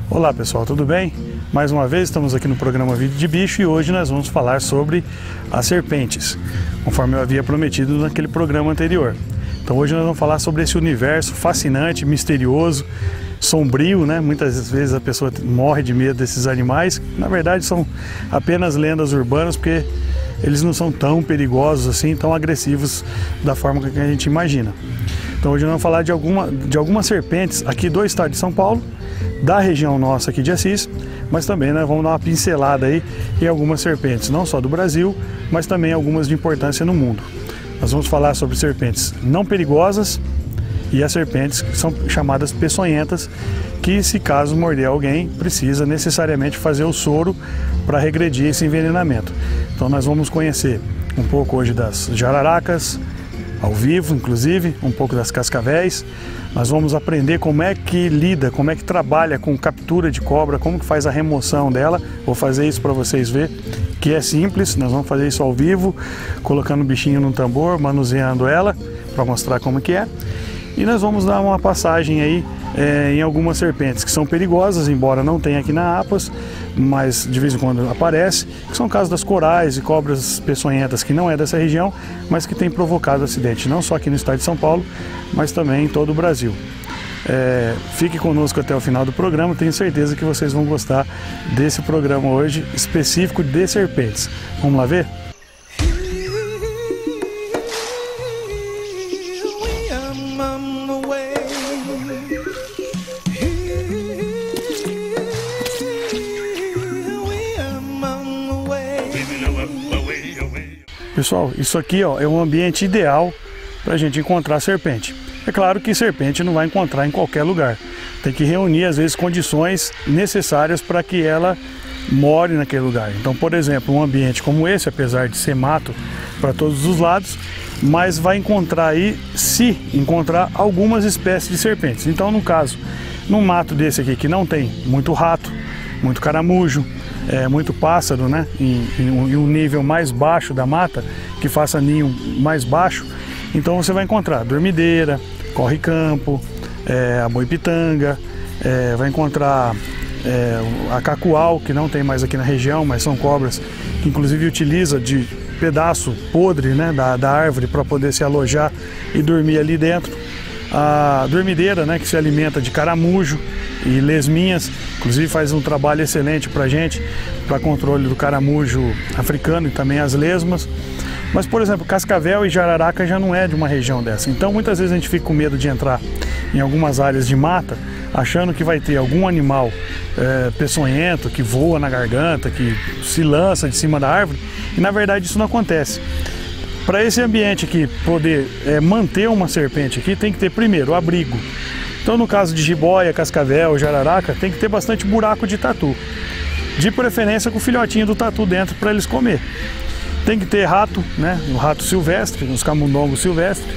Olá pessoal, tudo bem? Mais uma vez estamos aqui no programa Vida de Bicho e hoje nós vamos falar sobre as serpentes, conforme eu havia prometido naquele programa anterior. Então hoje nós vamos falar sobre esse universo fascinante, misterioso, sombrio, né? Muitas vezes a pessoa morre de medo desses animais. Na verdade são apenas lendas urbanas, porque eles não são tão perigosos assim, tão agressivos da forma que a gente imagina. Então hoje nós vamos falar de algumas serpentes aqui do estado de São Paulo, da região nossa aqui de Assis, mas também nós vamos dar uma pincelada aí em algumas serpentes, não só do Brasil, mas também algumas de importância no mundo. Nós vamos falar sobre serpentes não perigosas e as serpentes que são chamadas peçonhentas, que se caso morder alguém, precisa necessariamente fazer o soro para regredir esse envenenamento. Então nós vamos conhecer um pouco hoje das jararacas, ao vivo inclusive, um pouco das cascavéis. Nós vamos aprender como é que lida, como é que trabalha com captura de cobra, como que faz a remoção dela. Vou fazer isso para vocês verem, que é simples. Nós vamos fazer isso ao vivo, colocando o bichinho no tambor, manuseando ela, para mostrar como que é. E nós vamos dar uma passagem aí em algumas serpentes que são perigosas, embora não tenha aqui na APAS, mas de vez em quando aparece, que são casos das corais e cobras peçonhentas, que não é dessa região, mas que tem provocado acidente, não só aqui no estado de São Paulo, mas também em todo o Brasil. Fique conosco até o final do programa, tenho certeza que vocês vão gostar desse programa hoje, específico de serpentes. Vamos lá ver? Pessoal, isso aqui é um ambiente ideal para a gente encontrar serpente. É claro que serpente não vai encontrar em qualquer lugar. Tem que reunir, às vezes, condições necessárias para que ela more naquele lugar. Então, por exemplo, um ambiente como esse, apesar de ser mato para todos os lados, mas vai encontrar aí, se encontrar, algumas espécies de serpentes. Então, no caso, num mato desse aqui que não tem muito rato, muito caramujo, muito pássaro, né, em um nível mais baixo da mata, que faça ninho mais baixo, então você vai encontrar dormideira, corre-campo, a boipitanga, vai encontrar a cacual, que não tem mais aqui na região, mas são cobras que inclusive utiliza de pedaço podre, né, da árvore para poder se alojar e dormir ali dentro. A dormideira, né, que se alimenta de caramujo e lesminhas, inclusive faz um trabalho excelente para a gente, para controle do caramujo africano e também as lesmas. Mas, por exemplo, cascavel e jararaca já não é de uma região dessa. Então, muitas vezes a gente fica com medo de entrar em algumas áreas de mata, achando que vai ter algum animal peçonhento, que voa na garganta, que se lança de cima da árvore, e na verdade isso não acontece. Para esse ambiente aqui poder manter uma serpente aqui, tem que ter primeiro abrigo. Então no caso de jiboia, cascavel, jararaca, tem que ter bastante buraco de tatu. De preferência com o filhotinho do tatu dentro para eles comer. Tem que ter rato, né? Um rato silvestre, uns camundongos silvestres,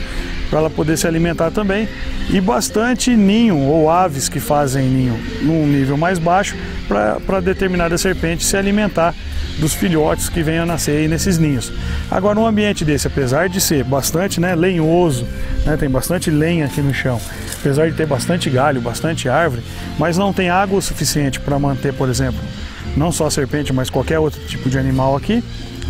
para ela poder se alimentar também. E bastante ninho ou aves que fazem ninho num nível mais baixo para determinada serpente se alimentar dos filhotes que venham a nascer aí nesses ninhos. Agora, um ambiente desse, apesar de ser bastante, né, lenhoso, né, tem bastante lenha aqui no chão, apesar de ter bastante galho, bastante árvore, mas não tem água o suficiente para manter, por exemplo, não só a serpente, mas qualquer outro tipo de animal aqui.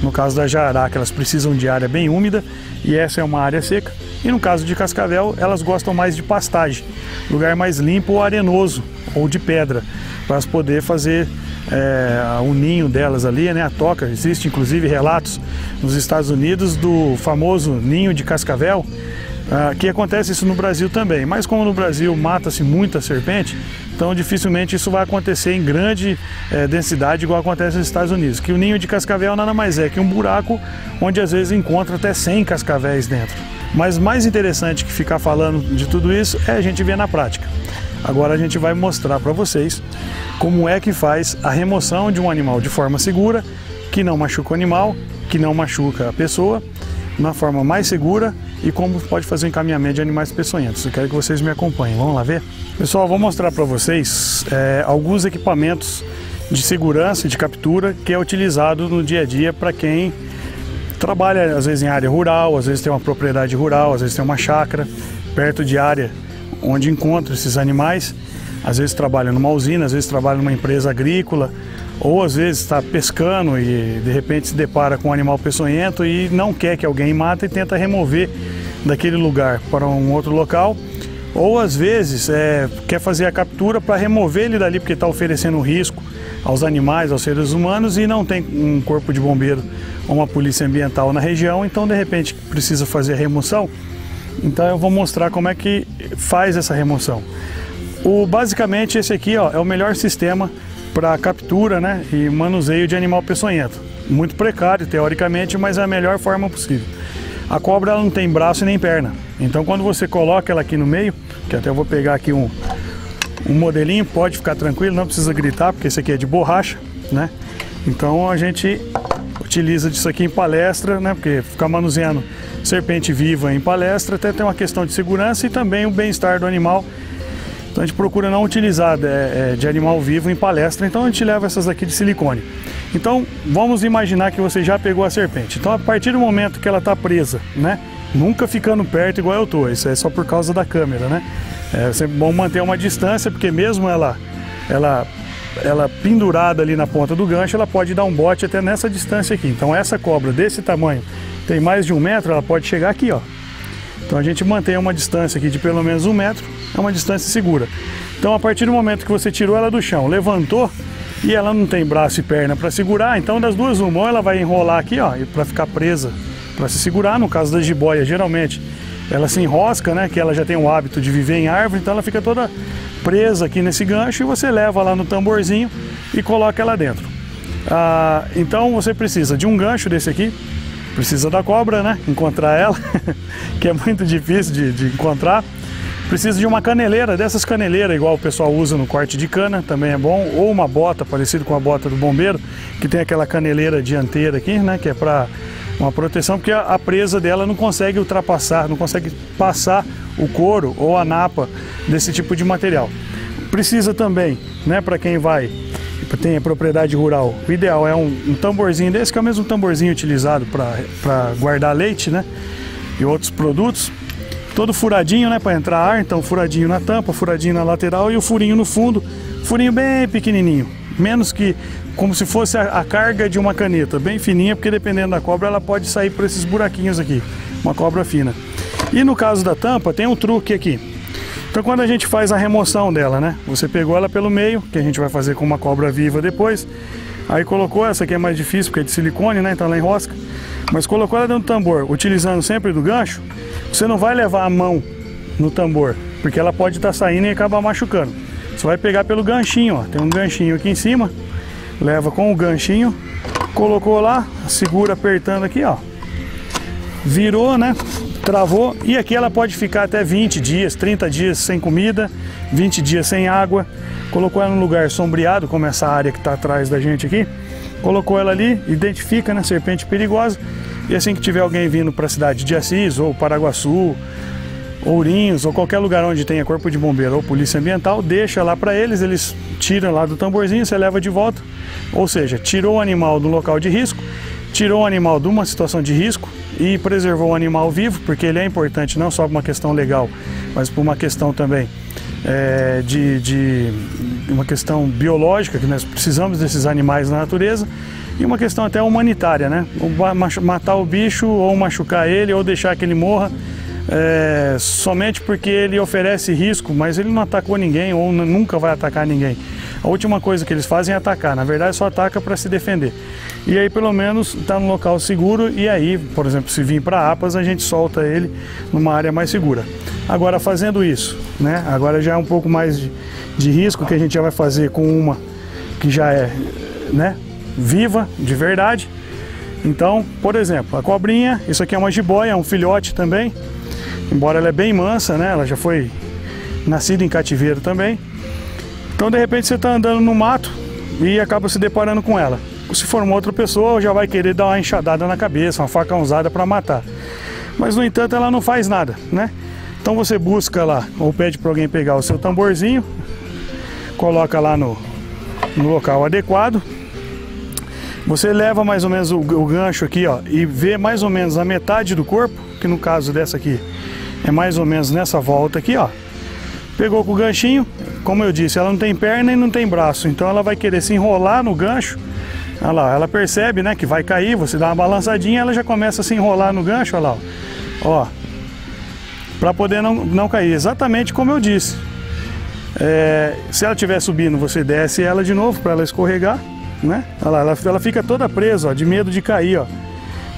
No caso da jararaca, elas precisam de área bem úmida e essa é uma área seca. E no caso de cascavel, elas gostam mais de pastagem, lugar mais limpo ou arenoso, ou de pedra, para elas poder fazer o ninho delas ali, né, a toca. Existe inclusive relatos nos Estados Unidos do famoso ninho de cascavel, que acontece isso no Brasil também, mas como no Brasil mata-se muita serpente, então dificilmente isso vai acontecer em grande densidade igual acontece nos Estados Unidos, que o ninho de cascavel nada mais é que um buraco onde às vezes encontra até 100 cascavéis dentro. Mas mais interessante que ficar falando de tudo isso é a gente ver na prática. Agora a gente vai mostrar para vocês como é que faz a remoção de um animal de forma segura, que não machuca o animal, que não machuca a pessoa na forma mais segura e como pode fazer o encaminhamento de animais peçonhentos. Eu quero que vocês me acompanhem. Vamos lá ver? Pessoal, vou mostrar para vocês alguns equipamentos de segurança e de captura que é utilizado no dia a dia para quem trabalha às vezes em área rural, às vezes tem uma propriedade rural, às vezes tem uma chácara perto de área onde encontra esses animais, às vezes trabalha numa usina, às vezes trabalha numa empresa agrícola, ou às vezes está pescando e de repente se depara com um animal peçonhento e não quer que alguém mate e tenta remover daquele lugar para um outro local, ou às vezes quer fazer a captura para remover ele dali porque está oferecendo risco aos animais, aos seres humanos e não tem um corpo de bombeiro ou uma polícia ambiental na região, então de repente precisa fazer a remoção. Então eu vou mostrar como é que faz essa remoção. Basicamente esse aqui é o melhor sistema para captura, né, e manuseio de animal peçonhento. Muito precário teoricamente, mas é a melhor forma possível. A cobra ela não tem braço e nem perna, então quando você coloca ela aqui no meio, que até eu vou pegar aqui um modelinho, pode ficar tranquilo, não precisa gritar, porque esse aqui é de borracha, né? Então a gente utiliza disso aqui em palestra, né? Porque ficar manuseando serpente viva em palestra até tem uma questão de segurança e também o bem-estar do animal. Então a gente procura não utilizar de animal vivo em palestra, então a gente leva essas aqui de silicone. Então vamos imaginar que você já pegou a serpente. Então a partir do momento que ela está presa, né? Nunca ficando perto igual eu tô, isso é só por causa da câmera, né? É sempre bom manter uma distância, porque mesmo ela pendurada ali na ponta do gancho, ela pode dar um bote até nessa distância aqui. Então essa cobra desse tamanho, tem mais de 1 metro, ela pode chegar aqui, ó. Então a gente mantém uma distância aqui de pelo menos 1 metro, é uma distância segura. Então a partir do momento que você tirou ela do chão, levantou e ela não tem braço e perna para segurar, então das duas uma, ou ela vai enrolar aqui, ó, para ficar presa, para se segurar. No caso da jiboia, geralmente ela se enrosca, né, que ela já tem o hábito de viver em árvore, então ela fica toda presa aqui nesse gancho e você leva lá no tamborzinho e coloca ela dentro. Então você precisa de um gancho desse aqui, precisa da cobra, né, encontrar ela, que é muito difícil de encontrar. Precisa de uma caneleira, dessas caneleiras igual o pessoal usa no corte de cana, também é bom, ou uma bota parecido com a bota do bombeiro, que tem aquela caneleira dianteira aqui, né, que é para uma proteção, porque a presa dela não consegue ultrapassar, não consegue passar o couro ou a napa desse tipo de material. Precisa também, né, para quem tem a propriedade rural, o ideal é um tamborzinho desse, que é o mesmo tamborzinho utilizado para guardar leite, né, e outros produtos. Todo furadinho, né, para entrar ar, então furadinho na tampa, furadinho na lateral e o furinho no fundo, furinho bem pequenininho, menos que como se fosse a carga de uma caneta, bem fininha, porque dependendo da cobra ela pode sair por esses buraquinhos aqui, uma cobra fina. E no caso da tampa tem um truque aqui. Então quando a gente faz a remoção dela, né, você pegou ela pelo meio, que a gente vai fazer com uma cobra viva depois, aí colocou, essa aqui é mais difícil porque é de silicone, né, então ela enrosca, mas colocou ela dentro do tambor, utilizando sempre do gancho, você não vai levar a mão no tambor, porque ela pode estar saindo e acabar machucando. Você vai pegar pelo ganchinho, ó. Tem um ganchinho aqui em cima, leva com o ganchinho, colocou lá, segura apertando aqui, ó. Virou, né? Travou, e aqui ela pode ficar até 20 dias, 30 dias sem comida, 20 dias sem água. Colocou ela num lugar sombreado, como essa área que está atrás da gente aqui. Colocou ela ali, identifica, né, serpente perigosa. E assim que tiver alguém vindo para a cidade de Assis, ou Paraguaçu, Ourinhos, ou qualquer lugar onde tenha corpo de bombeiro ou polícia ambiental, deixa lá para eles tiram lá do tamborzinho, você leva de volta. Ou seja, tirou o animal do local de risco, tirou o animal de uma situação de risco e preservou o animal vivo, porque ele é importante não só por uma questão legal, mas por uma questão também de uma questão biológica, que nós precisamos desses animais na natureza, e uma questão até humanitária, né? Matar o bicho ou machucar ele ou deixar que ele morra somente porque ele oferece risco, mas ele não atacou ninguém ou nunca vai atacar ninguém. A última coisa que eles fazem é atacar, na verdade só ataca para se defender. E aí pelo menos está no local seguro, e aí, por exemplo, se vir para APAS, a gente solta ele numa área mais segura. Agora fazendo isso, né? Agora já é um pouco mais de risco, que a gente já vai fazer com uma que já é, né, viva, de verdade. Então, por exemplo, a cobrinha, isso aqui é uma jiboia, é um filhote também, embora ela é bem mansa, né? Ela já foi nascida em cativeiro também. Então, de repente, você está andando no mato e acaba se deparando com ela. Se for uma outra pessoa, já vai querer dar uma enxadada na cabeça, uma facãozada para matar. mas no entanto ela não faz nada, né? Então você busca lá, ou pede para alguém pegar o seu tamborzinho, coloca lá no local adequado. Você leva mais ou menos o gancho aqui, ó, e vê mais ou menos a metade do corpo, que no caso dessa aqui é mais ou menos nessa volta aqui, ó. Pegou com o ganchinho, como eu disse, ela não tem perna e não tem braço, então ela vai querer se enrolar no gancho. Olha lá, ela percebe, né, que vai cair, você dá uma balançadinha, ela já começa a se enrolar no gancho, olha lá, ó, para poder não cair, exatamente como eu disse. Se ela estiver subindo, você desce ela de novo para ela escorregar, né? Olha lá, ela fica toda presa, ó, de medo de cair, ó.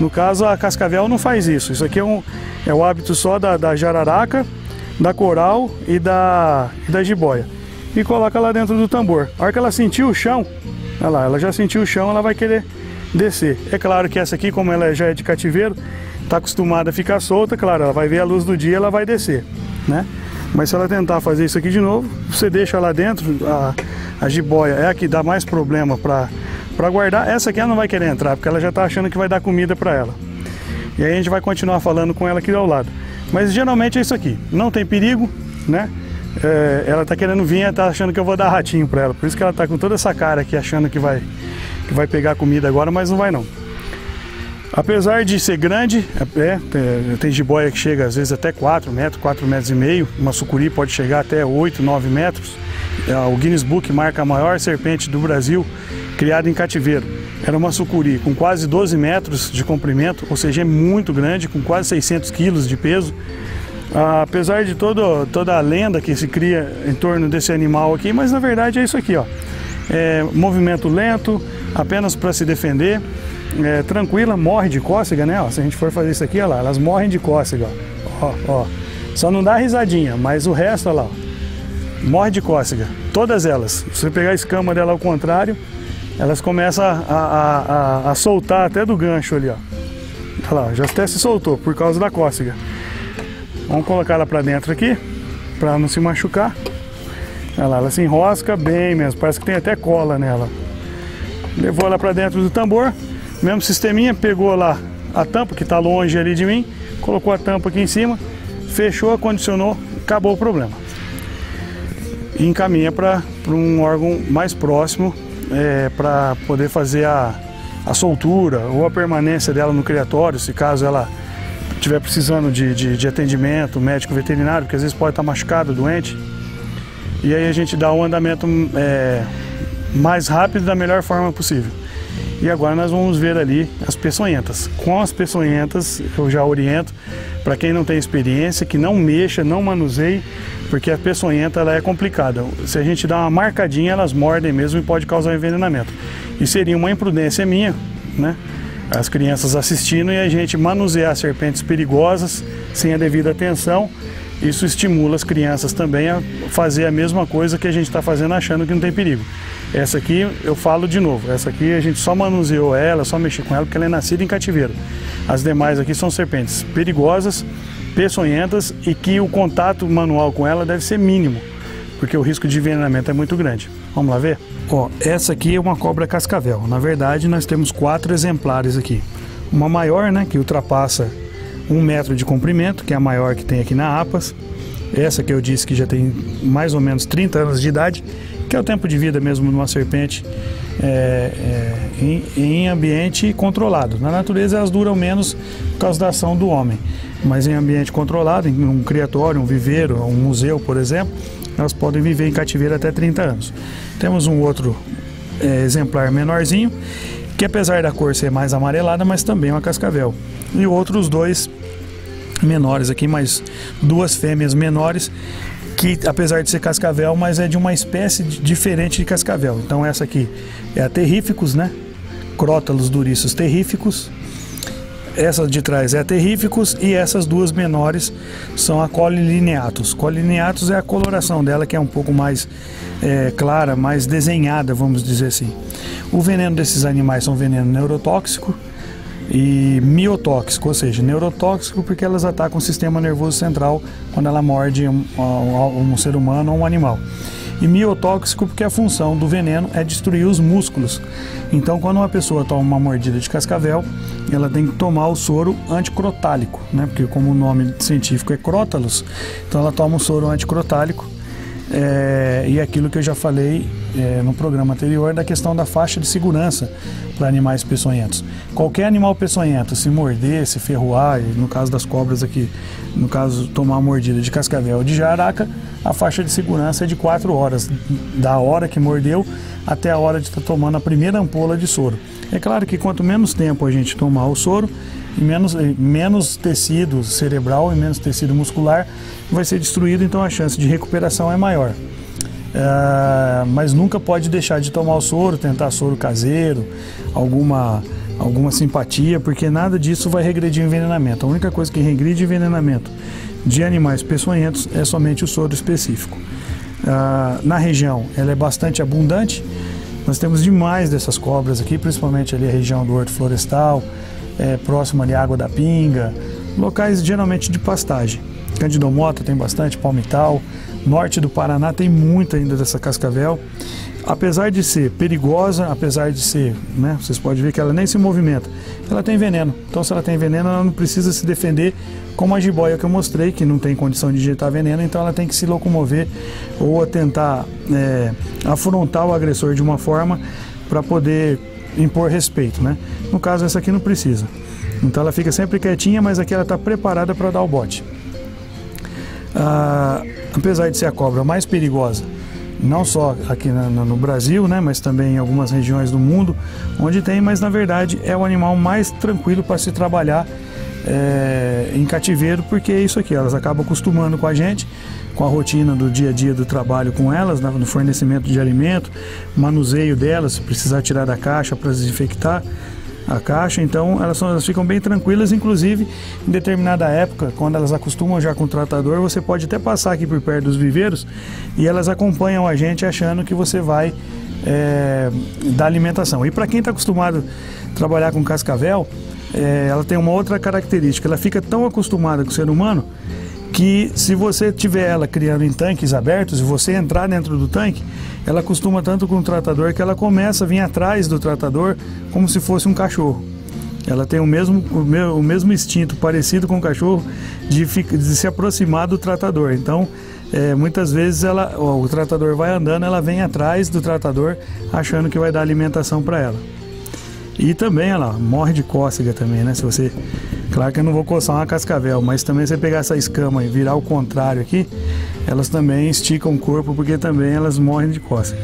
No caso, a cascavel não faz isso. Isso aqui é o hábito só da jararaca, da coral e da jiboia. E coloca lá dentro do tambor. A hora que ela sentir o chão, olha lá, ela já sentiu o chão, ela vai querer descer. É claro que essa aqui, como ela já é de cativeiro, está acostumada a ficar solta, claro, ela vai ver a luz do dia, ela vai descer, né? Mas se ela tentar fazer isso aqui de novo, você deixa lá dentro, a jiboia é a que dá mais problema para guardar. Essa aqui ela não vai querer entrar, porque ela já está achando que vai dar comida para ela. E aí a gente vai continuar falando com ela aqui ao lado. Mas geralmente é isso aqui, não tem perigo, né? Ela está querendo vir, ela está achando que eu vou dar ratinho para ela. Por isso que ela está com toda essa cara aqui, achando que vai pegar comida agora, mas não vai não. Apesar de ser grande, tem jiboia que chega às vezes até 4 metros, 4 metros e meio. Uma sucuri pode chegar até 8, 9 metros. O Guinness Book marca a maior serpente do Brasil criada em cativeiro. Era uma sucuri com quase 12 metros de comprimento, ou seja, é muito grande, com quase 600 quilos de peso. Apesar de toda a lenda que se cria em torno desse animal aqui, mas na verdade é isso aqui, ó. Movimento lento, apenas para se defender. Tranquila, morre de cócega, né? Ó, se a gente for fazer isso aqui, ó lá, elas morrem de cócega, ó. Só não dá risadinha, mas o resto, ó lá, ó, morre de cócega. Todas elas. Se você pegar a escama dela ao contrário, elas começam a soltar até do gancho ali, ó. Olha lá, já até se soltou por causa da cócega. Vamos colocar ela para dentro aqui, para não se machucar. Olha lá, ela se enrosca bem mesmo, parece que tem até cola nela. Levou ela para dentro do tambor. Mesmo sisteminha, pegou lá a tampa que está longe ali de mim, colocou a tampa aqui em cima, fechou, acondicionou, acabou o problema. E encaminha para um órgão mais próximo para poder fazer a soltura ou a permanência dela no criatório, se caso ela estiver precisando de atendimento médico veterinário, porque às vezes pode estar machucado, doente. E aí a gente dá o andamento mais rápido da melhor forma possível. E agora nós vamos ver ali as peçonhentas. Com as peçonhentas eu já oriento para quem não tem experiência que não mexa, não manuseie, porque a peçonhenta ela é complicada. Se a gente dá uma marcadinha, elas mordem mesmo e pode causar envenenamento. E seria uma imprudência minha, né? As crianças assistindo e a gente manusear serpentes perigosas sem a devida atenção. Isso estimula as crianças também a fazer a mesma coisa que a gente está fazendo achando que não tem perigo. Essa aqui, eu falo de novo, essa aqui a gente só manuseou ela, só mexeu com ela porque ela é nascida em cativeiro. As demais aqui são serpentes perigosas, peçonhentas e que o contato manual com ela deve ser mínimo, porque o risco de envenenamento é muito grande. Vamos lá ver? Ó, essa aqui é uma cobra cascavel. Na verdade, nós temos 4 exemplares aqui. Uma maior, né, que ultrapassa 1 metro de comprimento, que é a maior que tem aqui na APAS. Essa que eu disse que já tem mais ou menos 30 anos de idade, que é o tempo de vida mesmo de uma serpente em ambiente controlado. Na natureza elas duram menos por causa da ação do homem, mas em ambiente controlado, em um criatório, um viveiro, um museu, por exemplo, elas podem viver em cativeiro até 30 anos. Temos um outro exemplar menorzinho, que apesar da cor ser mais amarelada, mas também é uma cascavel. E outros 2 menores aqui, mais 2 fêmeas menores, que apesar de ser cascavel, mas é de uma espécie diferente de cascavel. Então essa aqui é a Terrificus, né? Crótalos duriços terríficos. Essa de trás é a Terrificus e essas 2 menores são a Collineatus. Collineatus é a coloração dela, que é um pouco mais clara, mais desenhada, vamos dizer assim. O veneno desses animais são veneno neurotóxico e miotóxico, ou seja, neurotóxico porque elas atacam o sistema nervoso central quando ela morde um ser humano ou um animal. E miotóxico porque a função do veneno é destruir os músculos. Então, quando uma pessoa toma uma mordida de cascavel, ela tem que tomar o soro anticrotálico, né? Porque como o nome científico é crótalos, então ela toma um soro anticrotálico. E aquilo que eu já falei no programa anterior da questão da faixa de segurança para animais peçonhentos. Qualquer animal peçonhento, se morder, se ferroar, no caso das cobras aqui, no caso tomar uma mordida de cascavel ou de jararaca, a faixa de segurança é de 4 horas, da hora que mordeu até a hora de estar tomando a primeira ampola de soro. É claro que quanto menos tempo a gente tomar o soro, menos tecido cerebral e menos tecido muscular vai ser destruído, então a chance de recuperação é maior. Mas nunca pode deixar de tomar o soro, tentar soro caseiro, alguma simpatia, porque nada disso vai regredir o envenenamento. A única coisa que regride envenenamento de animais peçonhentos é somente o soro específico. Na região ela é bastante abundante, nós temos demais dessas cobras aqui, principalmente ali a região do Horto Florestal, próximo ali à Água da Pinga, locais geralmente de pastagem. Candidomota tem bastante, palmital, norte do Paraná tem muito ainda dessa cascavel. Apesar de ser perigosa, apesar de ser, né, vocês podem ver que ela nem se movimenta, ela tem veneno. Então se ela tem veneno, ela não precisa se defender como a jiboia que eu mostrei, que não tem condição de injetar veneno, então ela tem que se locomover ou tentar afrontar o agressor de uma forma para poder impor respeito, né? No caso, essa aqui não precisa. Então ela fica sempre quietinha, mas aqui ela está preparada para dar o bote. Apesar de ser a cobra mais perigosa, não só aqui no Brasil, né, mas também em algumas regiões do mundo onde tem, mas na verdade é o animal mais tranquilo para se trabalhar em cativeiro, porque é isso aqui, elas acabam acostumando com a gente, com a rotina do dia a dia do trabalho com elas, no fornecimento de alimento, manuseio delas, se precisar tirar da caixa para desinfectar a caixa, então elas ficam bem tranquilas. Inclusive em determinada época, quando elas acostumam já com o tratador, você pode até passar aqui por perto dos viveiros e elas acompanham a gente achando que você vai dar alimentação. E para quem está acostumado a trabalhar com cascavel, ela tem uma outra característica, ela fica tão acostumada com o ser humano que se você tiver ela criando em tanques abertos e você entrar dentro do tanque, ela acostuma tanto com o tratador que ela começa a vir atrás do tratador como se fosse um cachorro. Ela tem o mesmo instinto parecido com o cachorro de se aproximar do tratador. Então, muitas vezes o tratador vai andando, ela vem atrás do tratador achando que vai dar alimentação para ela. E também ela morre de cócega também, né? Se você, claro que eu não vou coçar uma cascavel, mas também você pegar essa escama e virar o contrário aqui, elas também esticam o corpo, porque também elas morrem de cócega.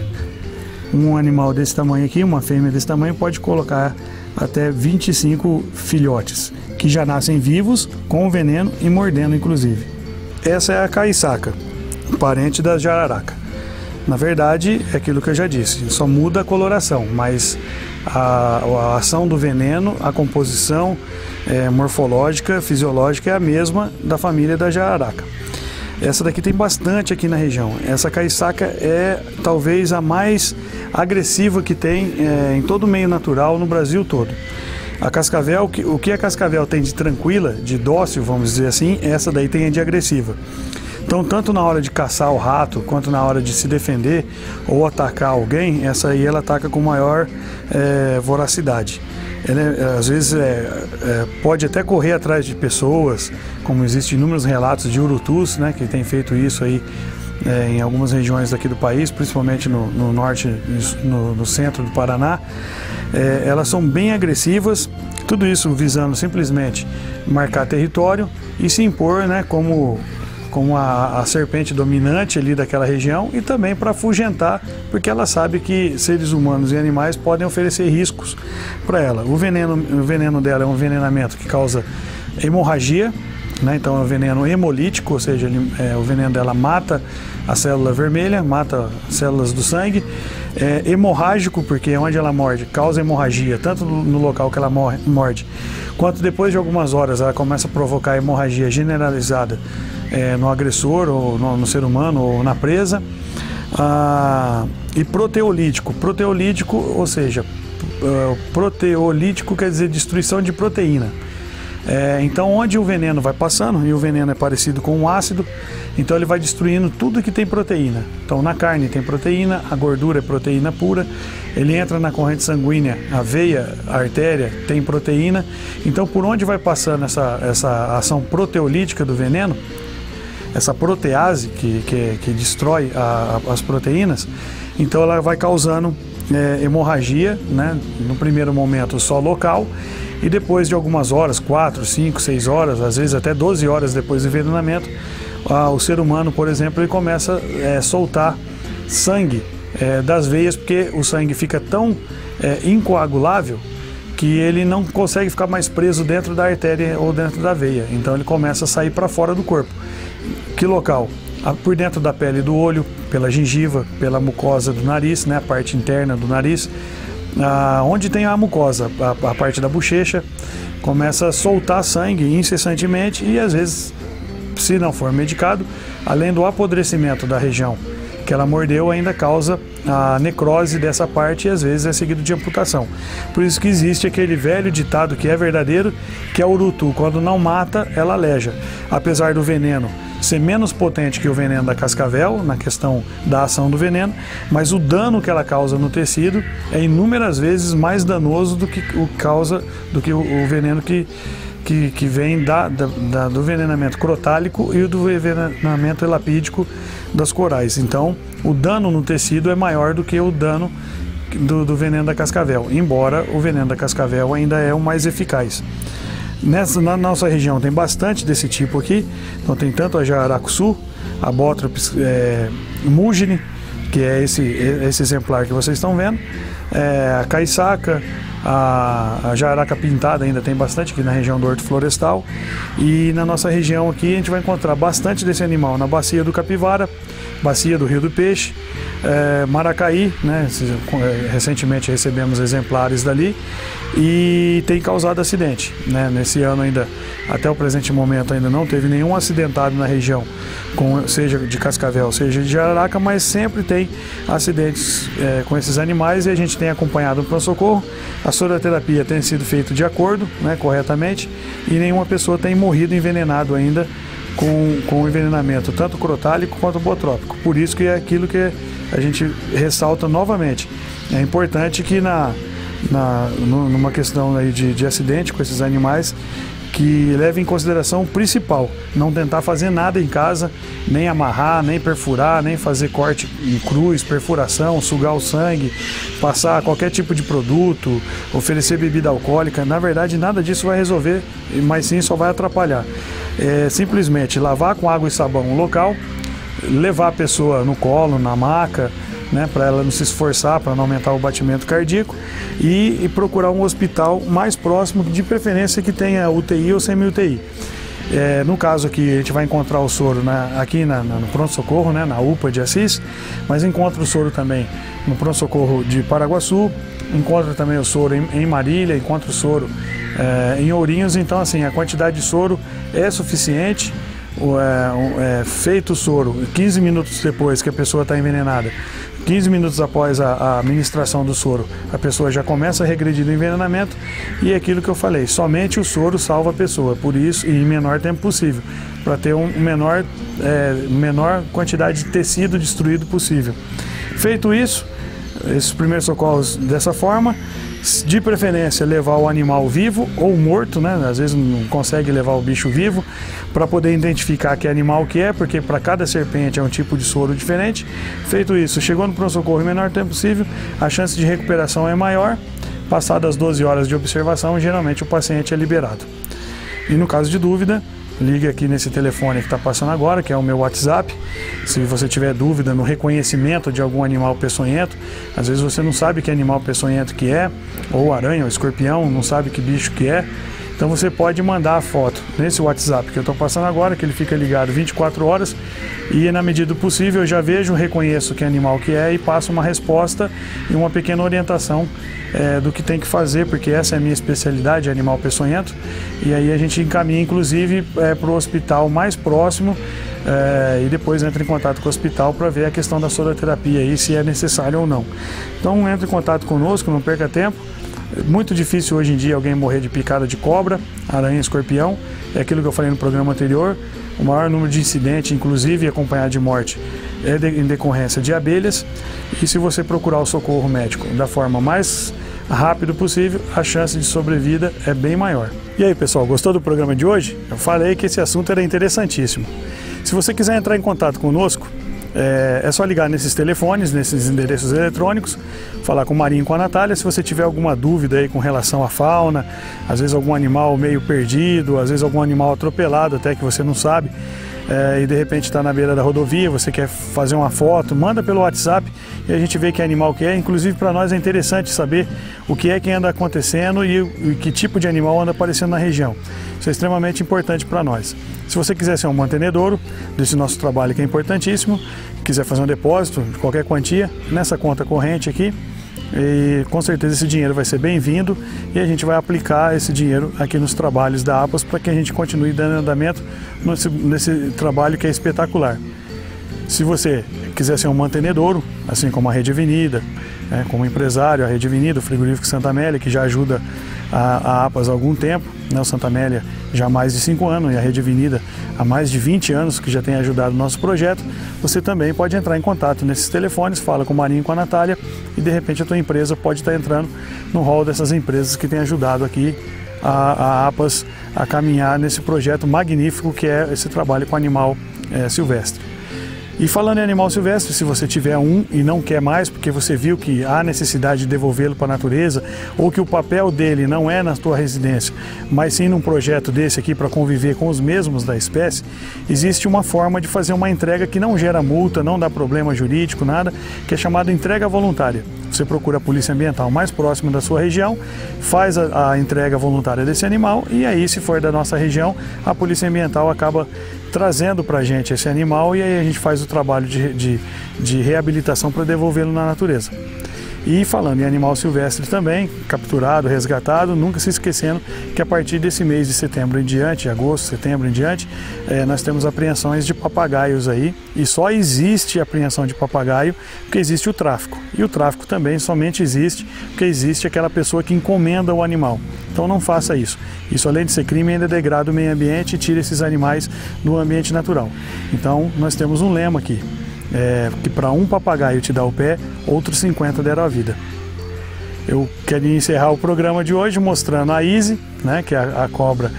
Um animal desse tamanho aqui, uma fêmea desse tamanho, pode colocar até 25 filhotes, que já nascem vivos, com veneno e mordendo inclusive. Essa é a caiçaca, parente da jararaca. Na verdade, é aquilo que eu já disse, só muda a coloração, mas a ação do veneno, a composição morfológica, fisiológica é a mesma da família da jararaca. Essa daqui tem bastante aqui na região. Essa caiçaca é talvez a mais agressiva que tem em todo o meio natural no Brasil todo. A cascavel, o que a cascavel tem de tranquila, de dócil, vamos dizer assim, essa daí tem de agressiva. Então, tanto na hora de caçar o rato, quanto na hora de se defender ou atacar alguém, essa aí ela ataca com maior voracidade. Ela, às vezes, pode até correr atrás de pessoas, como existem inúmeros relatos de urutus, né, que tem feito isso aí em algumas regiões daqui do país, principalmente no norte, no centro do Paraná. Elas são bem agressivas, tudo isso visando simplesmente marcar território e se impor, né, como a serpente dominante ali daquela região, e também para afugentar, porque ela sabe que seres humanos e animais podem oferecer riscos para ela. O veneno dela é um envenenamento que causa hemorragia, né? Então é um veneno hemolítico, ou seja, o veneno dela mata a célula vermelha, mata as células do sangue. É hemorrágico, porque onde ela morde causa hemorragia, tanto no local que ela morde, quanto depois de algumas horas ela começa a provocar hemorragia generalizada no agressor, ou no ser humano, ou na presa. E proteolítico. Proteolítico, ou seja, proteolítico quer dizer destruição de proteína. Então onde o veneno vai passando, e o veneno é parecido com um ácido, então ele vai destruindo tudo que tem proteína. Então na carne tem proteína, a gordura é proteína pura, ele entra na corrente sanguínea, a veia, a artéria tem proteína. Então por onde vai passando essa ação proteolítica do veneno, essa protease que destrói as proteínas, então ela vai causando hemorragia, né? No primeiro momento só local, e depois de algumas horas, 4, 5, 6 horas, às vezes até 12 horas depois do envenenamento, o ser humano, por exemplo, ele começa a soltar sangue das veias, porque o sangue fica tão incoagulável que ele não consegue ficar mais preso dentro da artéria ou dentro da veia. Então ele começa a sair para fora do corpo. Que local? Por dentro da pele do olho, pela gengiva, pela mucosa do nariz, né, a parte interna do nariz, onde tem a mucosa, a parte da bochecha, começa a soltar sangue incessantemente e às vezes, se não for medicado, além do apodrecimento da região que ela mordeu, ainda causa a necrose dessa parte e às vezes é seguido de amputação. Por isso que existe aquele velho ditado que é verdadeiro, que é o urutu, quando não mata, ela aleja. Apesar do veneno ser menos potente que o veneno da cascavel, na questão da ação do veneno, mas o dano que ela causa no tecido é inúmeras vezes mais danoso do que o veneno que vem do envenenamento crotálico e do envenenamento elapídico das corais. Então, o dano no tecido é maior do que o dano do veneno da cascavel, embora o veneno da cascavel ainda é o mais eficaz. Na nossa região tem bastante desse tipo aqui, então tem tanto a jararacuçu, a Botrops mugine, que é esse exemplar que vocês estão vendo, a caiçaca, a jararaca pintada ainda tem bastante aqui na região do Horto Florestal, e na nossa região aqui a gente vai encontrar bastante desse animal na bacia do Capivara, bacia do Rio do Peixe, Maracaí, né? Recentemente recebemos exemplares dali e tem causado acidente, né? Nesse ano ainda, até o presente momento, ainda não teve nenhum acidentado na região, seja de cascavel, seja de jararaca, mas sempre tem acidentes com esses animais e a gente tem acompanhado no pronto-socorro. A soroterapia tem sido feita de acordo, né, corretamente, e nenhuma pessoa tem morrido envenenado ainda com envenenamento tanto crotálico quanto botrópico. Por isso que é aquilo que a gente ressalta novamente. É importante que numa questão aí de acidente com esses animais, que leve em consideração o principal, não tentar fazer nada em casa, nem amarrar, nem perfurar, nem fazer corte em cruz, perfuração, sugar o sangue, passar qualquer tipo de produto, oferecer bebida alcoólica. Na verdade, nada disso vai resolver, mas sim só vai atrapalhar. Simplesmente lavar com água e sabão o local, levar a pessoa no colo, na maca, né, para ela não se esforçar, para não aumentar o batimento cardíaco, e procurar um hospital mais próximo, de preferência que tenha UTI ou semi-UTI. No caso aqui, a gente vai encontrar o soro aqui no pronto-socorro, né, na UPA de Assis, mas encontra o soro também no pronto-socorro de Paraguaçu, encontra também o soro em Marília, encontra o soro em Ourinhos. Então, assim, a quantidade de soro é suficiente. Feito o soro, 15 minutos depois que a pessoa está envenenada, 15 minutos após a administração do soro, a pessoa já começa a regredir do envenenamento, e é aquilo que eu falei, somente o soro salva a pessoa, por isso, e em menor tempo possível, para ter menor quantidade de tecido destruído possível. Feito isso, esses primeiros socorros dessa forma, de preferência levar o animal vivo ou morto, né? Às vezes não consegue levar o bicho vivo, para poder identificar que animal que é, porque para cada serpente é um tipo de soro diferente. Feito isso, chegou no pronto-socorro em menor tempo possível, a chance de recuperação é maior. Passadas 12 horas de observação, geralmente o paciente é liberado. E no caso de dúvida, ligue aqui nesse telefone que está passando agora, que é o meu WhatsApp. Se você tiver dúvida no reconhecimento de algum animal peçonhento, às vezes você não sabe que animal peçonhento que é, ou aranha, ou escorpião, não sabe que bicho que é. Então você pode mandar a foto nesse WhatsApp que eu estou passando agora, que ele fica ligado 24 horas, e na medida do possível eu já vejo, reconheço que animal que é e passo uma resposta e uma pequena orientação do que tem que fazer, porque essa é a minha especialidade, animal peçonhento, e aí a gente encaminha inclusive para o hospital mais próximo, e depois entra em contato com o hospital para ver a questão da soroterapia aí, se é necessário ou não. Então entre em contato conosco, não perca tempo. Muito difícil hoje em dia alguém morrer de picada de cobra, aranha, escorpião. É aquilo que eu falei no programa anterior. O maior número de incidentes, inclusive acompanhado de morte, é em decorrência de abelhas. E se você procurar o socorro médico da forma mais rápida possível, a chance de sobrevida é bem maior. E aí, pessoal, gostou do programa de hoje? Eu falei que esse assunto era interessantíssimo. Se você quiser entrar em contato conosco, é só ligar nesses telefones, nesses endereços eletrônicos, falar com o Marinho e com a Natália. Se você tiver alguma dúvida aí com relação à fauna, às vezes algum animal meio perdido, às vezes algum animal atropelado até que você não sabe, e de repente está na beira da rodovia, você quer fazer uma foto, manda pelo WhatsApp e a gente vê que animal que é. Inclusive para nós é interessante saber o que é que anda acontecendo e que tipo de animal anda aparecendo na região. Isso é extremamente importante para nós. Se você quiser ser um mantenedouro desse nosso trabalho que é importantíssimo, quiser fazer um depósito de qualquer quantia nessa conta corrente aqui, e com certeza esse dinheiro vai ser bem-vindo e a gente vai aplicar esse dinheiro aqui nos trabalhos da APAS para que a gente continue dando andamento nesse trabalho que é espetacular. Se você quiser ser um mantenedouro, assim como a Rede Avenida, como empresário, a Rede Avenida, o Frigorífico Santa Amélia, que já ajuda a APAS há algum tempo, o Santa Amélia já há mais de 5 anos e a Rede Avenida há mais de 20 anos que já tem ajudado o nosso projeto, você também pode entrar em contato nesses telefones, fala com o Marinho e com a Natália e de repente a tua empresa pode estar entrando no hall dessas empresas que têm ajudado aqui a APAS a caminhar nesse projeto magnífico que é esse trabalho com animal silvestre. E falando em animal silvestre, se você tiver um e não quer mais, porque você viu que há necessidade de devolvê-lo para a natureza, ou que o papel dele não é na tua residência, mas sim num projeto desse aqui para conviver com os mesmos da espécie, existe uma forma de fazer uma entrega que não gera multa, não dá problema jurídico, nada, que é chamada entrega voluntária. Você procura a Polícia Ambiental mais próxima da sua região, faz a entrega voluntária desse animal e aí, se for da nossa região, a Polícia Ambiental acaba trazendo para a gente esse animal e aí a gente faz o trabalho de reabilitação para devolvê-lo na natureza. E falando em animal silvestre também, capturado, resgatado, nunca se esquecendo que a partir desse mês de setembro em diante, agosto, setembro em diante, nós temos apreensões de papagaios aí, e só existe apreensão de papagaio porque existe o tráfico. E o tráfico também somente existe porque existe aquela pessoa que encomenda o animal. Então não faça isso. Isso, além de ser crime, ainda degrada o meio ambiente e tira esses animais do ambiente natural. Então nós temos um lema aqui. Que para um papagaio te dar o pé, outros 50 deram a vida. Eu queria encerrar o programa de hoje mostrando a Izzy, que é a cobra,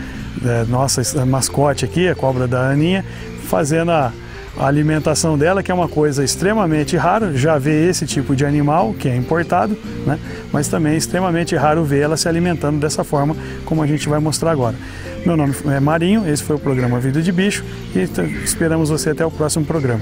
nossa mascote aqui, a cobra da Aninha, fazendo a alimentação dela, que é uma coisa extremamente rara. Já ver esse tipo de animal, que é importado, mas também é extremamente raro ver ela se alimentando dessa forma, como a gente vai mostrar agora. Meu nome é Marinho, esse foi o programa Vida de Bicho e esperamos você até o próximo programa.